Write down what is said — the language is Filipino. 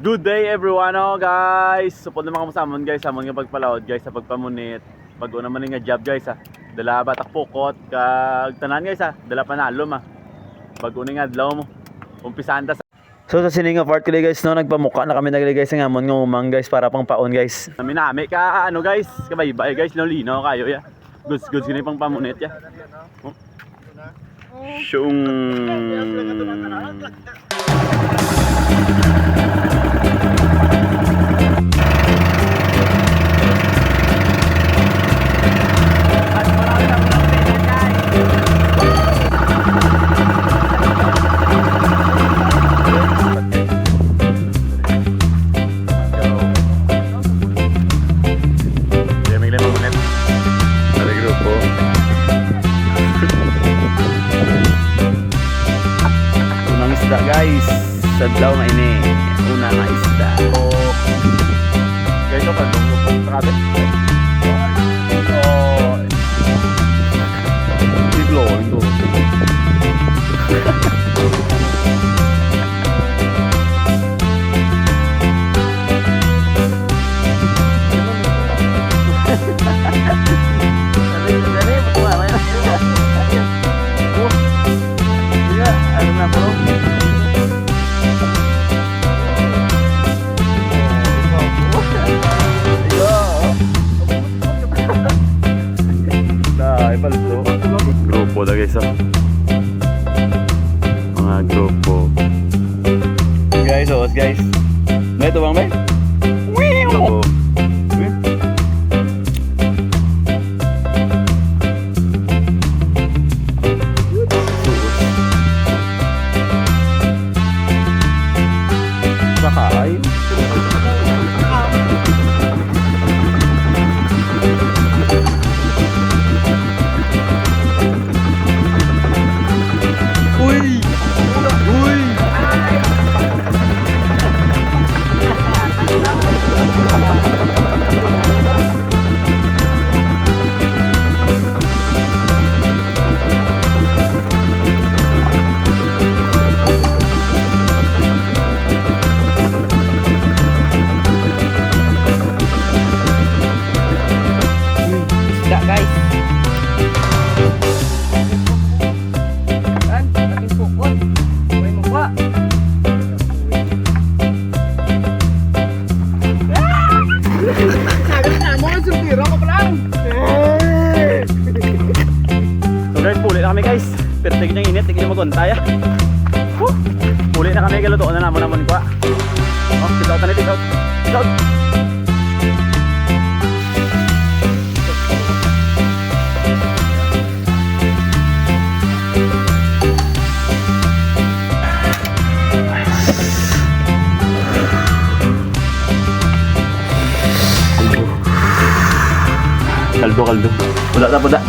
Good day everyone, oh guys. Supod naman kamo samon guys, samon nga pagpalaod guys sa pagpamunit. Pag-una man nga job guys ha. Dala batak pukot kag tanan guys ha. Dala panalom ha. Pag-una nga adlaw mo. Umpisahan ta sa so sa sininga part ko guys no, nagpamuka na kami guys nga amon nga umang guys para pang paon guys. Nami ka ano guys, kabaybay guys no lino kayo ya. Goods kini pang pamunit ya. Oh. Shung. Guys, sadlaw na ini una nga isda. Oh. Guys, ito kaldong lupong trabe. Oh. Biglo ito. Grupo na guys mga grupo guys guys may ito bang may grupo sakay kami guys, pero tignan yung init, tignan yung maguntay Puli na kami, galutoon na naman kwa. Oh, sit out na sit out. Sit out. Kaldo. Puda.